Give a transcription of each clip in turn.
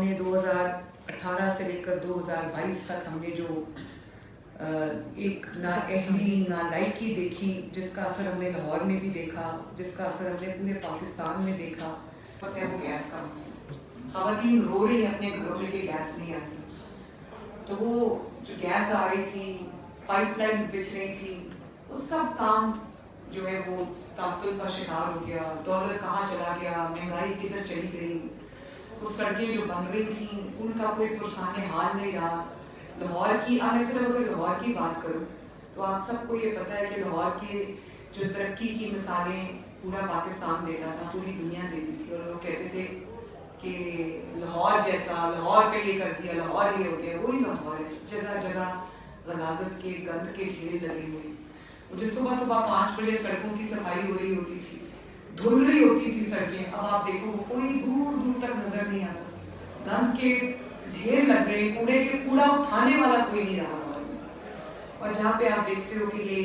ने 2018 से लेकर 2022 तक हमने जो एक ना अहली ना लाइकी देखी, जिसका असर हमने लाहौर में भी देखा, जिसका असर हमने पूरे पाकिस्तान में देखा, वो गैस का मसला। ख़वातीन रो रही अपने घरों में कि गैस नहीं आती, तो वो जो गैस आ रही थी, पाइपलाइंस बिछ रही थी, वो सब काम जो है वो ताक़ुल का शिकार हो गया। डॉलर कहाँ चला गया, महंगाई किधर चली गई, वो सड़कें जो बन रही थी उनका कोई पुरसाने हाल नहीं रहा। लाहौर की, मैं सिर्फ अगर लाहौर की बात करूँ तो आप सबको ये पता है कि लाहौर के जो तरक्की की मिसालें पूरा पाकिस्तान देता था, पूरी दुनिया देती थी, और लोग कहते थे कि लाहौर जैसा, लाहौर पे ये कर दिया, लाहौर ये हो गया। वही लाहौर है, जगह जगह गलाजत के गंद के ढेर लगे हुए। मुझे सुबह सुबह 5 बजे सड़कों की सफाई हो रही होती थी, धुल रही होती थी सड़कें, अब आप देखो कोई दूर दूर तक नजर नहीं आता, गंद के ढेर लग गए, कूड़ा उठाने वाला कोई नहीं रहा। और जहाँ पे आप देखते हो कि ये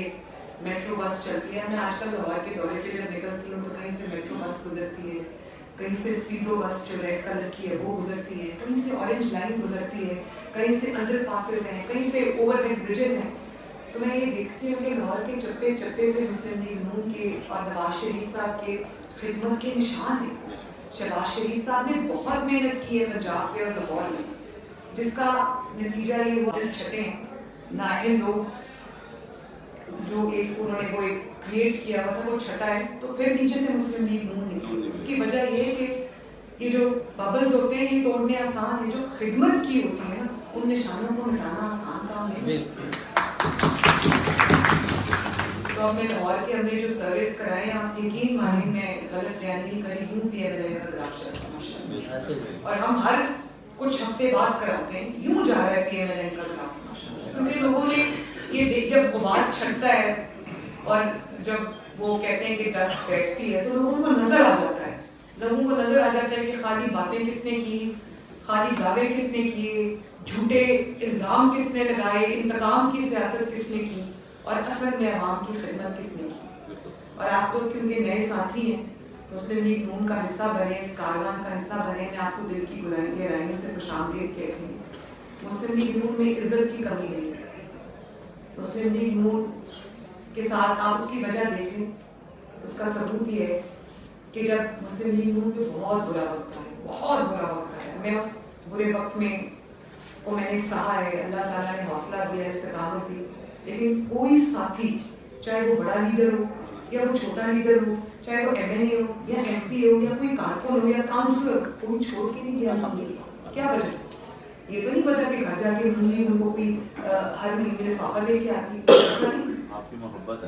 मेट्रो बस चलती है, मैं आजकल लाहौर के दौरे पे जब निकलती हूँ तो कहीं से मेट्रो बस गुजरती है, कहीं से स्पीडो बस जो रेड कलर की है वो गुजरती है, कहीं से ऑरेंज लाइन गुजरती है, कहीं से अंडर पासेस हैं, कहीं से ओवरहेड ब्रिजेस हैं। तो मैं ये देखती हूँ कि लाहौर के चप्पे चप्पे पे मुस्लिम लीग नून के और नवाज शरीफ साहब के खिदमत के निशान हैं। शहबाज शरीफ साहब ने बहुत मेहनत की है पंजाब पे और लाहौर में, जिसका नतीजा ये हुआ छठे नाहल लोग जो एक उन्होंने वो एक क्रिएट किया हुआ था वो छटा है, तो फिर नीचे से मुस्लिम लीग नून निकली। उसकी वजह ये है कि ये जो बबल्स होते हैं ये तोड़ने आसान है, जो खिदमत की होती है ना उन निशानों को मिटाना आसान काम नहीं। तो हमने लाहौर के हमने जो सर्विस कराए, आप यकीन माने मैं गलत बयानी नहीं करी, यूं भी है और हम हर कुछ हफ्ते बाद कराते हैं, यूं जा रहा है PMLN का ग्राफ, क्योंकि लोगों ने ये जब गुबार छटता है और जब वो कहते हैं कि डस्ट बैठती है तो लोगों को नजर आ जाता है, लोगों को नजर आ जाता है कि खाली बातें किसने की, खाली दावे किसने किए, झूठे इल्जाम किसने लगाए, इंतकाम की सियासत किसने की और असल में अवाम की खिदमत किसने की। और आपको क्योंकि नए साथी हैं, मुस्लिम लीग नून का हिस्सा बने, इस कारवान का हिस्सा बने, मैं आपको दिल की गहराइयों से खुशामदीद कहती हूँ। मुस्लिम लीग नून में इज्जत की कमी नहीं है। मुस्लिम लीग नून के साथ आप उसकी वजह देखें, उसका सबूत ये है कि जब मुस्लिम लीग नून पे बहुत बुरा वक्त है, बहुत बुरा वक्त है, मैं उस बुरे वक्त में वो मैंने सहा है, अल्लाह ताला ने हौसला दिया, इस्तिकामत दी, लेकिन कोई साथी चाहे वो बड़ा लीडर हो या वो छोटा लीडर हो, चाहे वो MLA हो या MP हो या कोई कारकुन हो या काउंसलर, कोई छोड़ के नहीं गया। क्या वजह? ये तो नहीं पता कि घर जाके उनको कोई हर महीने लिफाफा लेके आती है।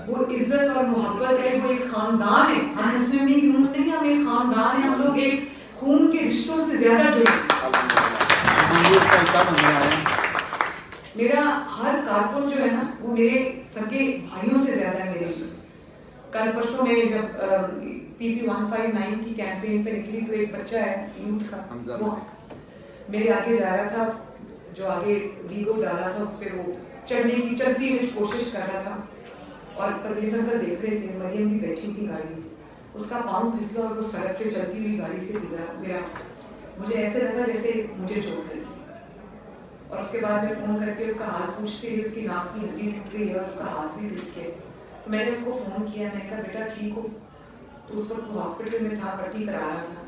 वो इज्जत और मोहब्बत है, वो एक खानदान है। हम मुस्लिम लीग नून नहीं, हम एक खानदान है, हम लोग एक खून के रिश्तों से ज्यादा जुड़े। मेरा हर कारकुन जो है ना वो मेरे सगे भाइयों से ज्यादा है मेरे लिए। कल परसों में जब PP 159 की कैंपेन पे निकली तो एक बच्चा है यूथ का, वो मेरे आगे जा रहा था, जो आगे वीगो डाला था उस पर वो चढ़ने की चलती हुई कोशिश कर रहा था, और परवेज अंकल देख रहे थे, मरियम भी बैठी थी गाड़ी में, उसका पाँव फिसला और वो सड़क पे चलती हुई गाड़ी से गुजरा। मुझे ऐसे लगा जैसे मुझे चोट लगी, और उसके बाद में फोन करके उसका हाल पूछते ही उसकी नाक की हड्डी टूट गई है और उसका हाथ भी टूट गया। तो मैंने उसको फोन किया, मैंने कहा बेटा ठीक हो? तो उस वक्त हॉस्पिटल में था, पट्टी करा रहा था।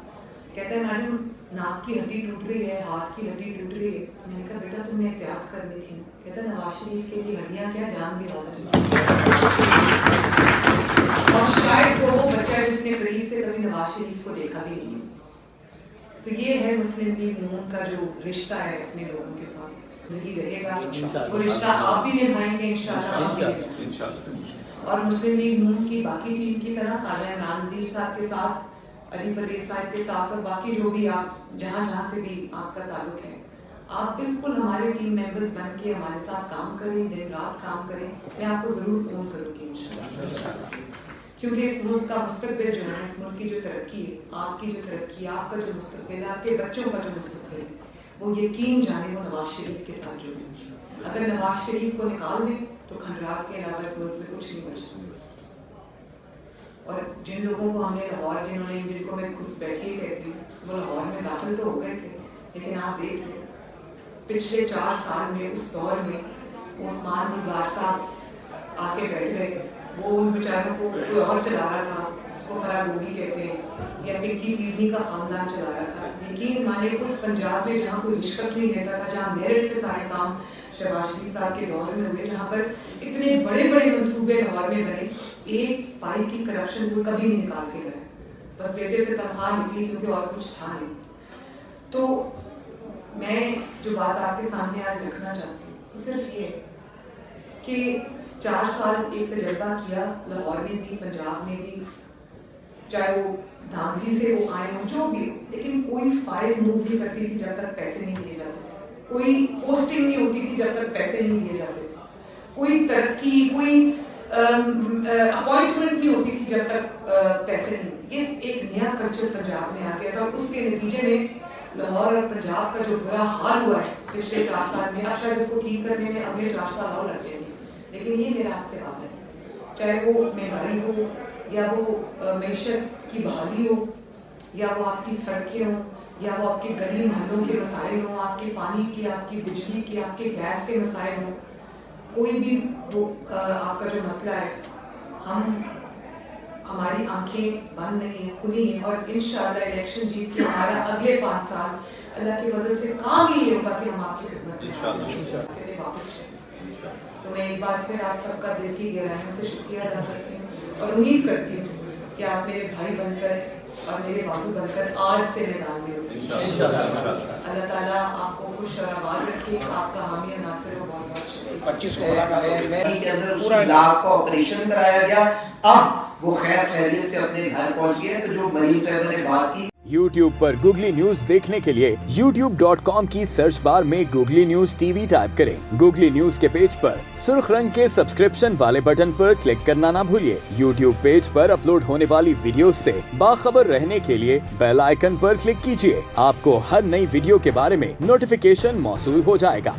कहता है मैडम नाक की हड्डी टूट गई है, हाथ की हड्डी टूट गई है। तो मैंने कहा बेटा तुमने एहतियात करनी थी। कहता है नवाज शरीफ के लिए हड्डियां क्या, जान भी हाजिर है। और शायद वो बच्चा जिसने करीब से कभी नवाज शरीफ को देखा भी नहीं। तो ये है मुस्लिम लीग नून का जो रिश्ता है अपने लोगों के साथ, जिंदगी रहेगा वो रिश्ता आप भी निभाएंगे इंशाल्लाह। और मुस्लिम लीग नून की बाकी टीम की तरह काला नानजीर साहब के साथ, अली परवेज साहब के साथ और बाकी जो भी आप जहाँ से भी आपका ताल्लुक है, आप बिल्कुल हमारे टीम मेंबर्स बन के हमारे साथ काम करें, दिन रात काम करें। मैं आपको जरूर फोन करूँगी इंशाल्लाह, क्योंकि इस मुल्क का मुस्तकबिल जो है, इस मुल्क की जो तरक्की है, आपकी जो तरक्की, आपका जो मुस्तकबिल है, आपके बच्चों का जो मुस्तकबिल है, वो यकीन जाने वो नवाज शरीफ के साथ जुड़े। अगर नवाज शरीफ को निकाल दें तो खंडरात के अलावा इस मुल्क में कुछ नहीं बचता। और जिन लोगों को हमने लाहौर, जिनको मैं खुश बैठी कहती हूँ, वो लाहौर में दाखिल तो हो गए थे, लेकिन आप देख लें पिछले 4 साल में उस दौर में उस्मान गुज़ार साहब आके बैठ गए, वो उन बेचारों को कोई और चला रहा था, जिसको फरागोगी कहते हैं, या पिंकी पीढ़ी का खानदान चला रहा था। यकीन माने उस पंजाब में जहाँ कोई रिश्वत नहीं लेता था, जहाँ मेरिट पे सारे काम शहबाज शरीफ साहब के दौर में हुए, जहाँ पर इतने बड़े बड़े मंसूबे लाहौर में बने, एक पाई की करप्शन को कभी नहीं निकाल के गए, बस बेटे से तनख्वाह निकली क्योंकि और कुछ था नहीं। तो मैं जो बात आपके सामने आज रखना चाहती हूँ वो सिर्फ ये है कि 4 साल एक तजर्बा किया लाहौर में भी, पंजाब में भी, चाहे वो धांधली से वो आए हों, जो भी हो, लेकिन कोई फाइल मूव नहीं करती थी जब तक पैसे नहीं दिए जाते थे, कोई पोस्टिंग नहीं होती थी जब तक पैसे नहीं दिए जाते थे, कोई तरक्की, कोई अपॉइंटमेंट नहीं होती थी जब तक पैसे नहीं। ये एक नया कल्चर पंजाब में आ गया था, उसके नतीजे में लाहौर और पंजाब का जो बुरा हाल हुआ है पिछले 4 साल में, अब शायद उसको ठीक करने में अगले 4 साल और लग जाएंगे, लेकिन ये मेरा आपसे वादा है, चाहे वो महंगाई हो, या वो मईशत की बहाली हो, या वो आपकी सड़कें हों, या वो आपके गली मोहल्लों के मसाइल हों, आपके पानी की, आपकी बिजली की, आपके गैस के मसाइल हों, कोई भी वो आपका जो मसला है, हमारी आंखें बंद नहीं है, खुली हैं, और इंशाअल्लाह इलेक्शन जीत के हमारा अगले 5 साल अल्लाह के फजल से काम ही होगा कि हम आपकी खिदमत में वापस जाएं। तो मैं एक बार फिर आप सबका दिल की गहराइयों से शुक्रिया अदा करती हूँ और उम्मीद करती हूँ कि आप मेरे भाई बनकर और मेरे बाजू बनकर आज से मैदान में उतरेंगे। अल्लाह ताला आपको खुश और आबाद रखे, आपका हामी और नासिर हो। बहुत बहुत शुक्रिया। 25 के अंदर पूरा लाख का ऑपरेशन कराया गया, अब वो खैर खैरियत से अपने घर पहुंच गए। तो जो मरीम साहब ने बात की, YouTube पर गूगली न्यूज देखने के लिए youtube.com की सर्च बार में गूगली न्यूज टीवी टाइप करें। गूगली न्यूज के पेज पर सुर्ख रंग के सब्सक्रिप्शन वाले बटन पर क्लिक करना ना भूलिए। YouTube पेज पर अपलोड होने वाली वीडियोस से बाखबर रहने के लिए बेल आइकन पर क्लिक कीजिए। आपको हर नई वीडियो के बारे में नोटिफिकेशन मौसूल हो जाएगा।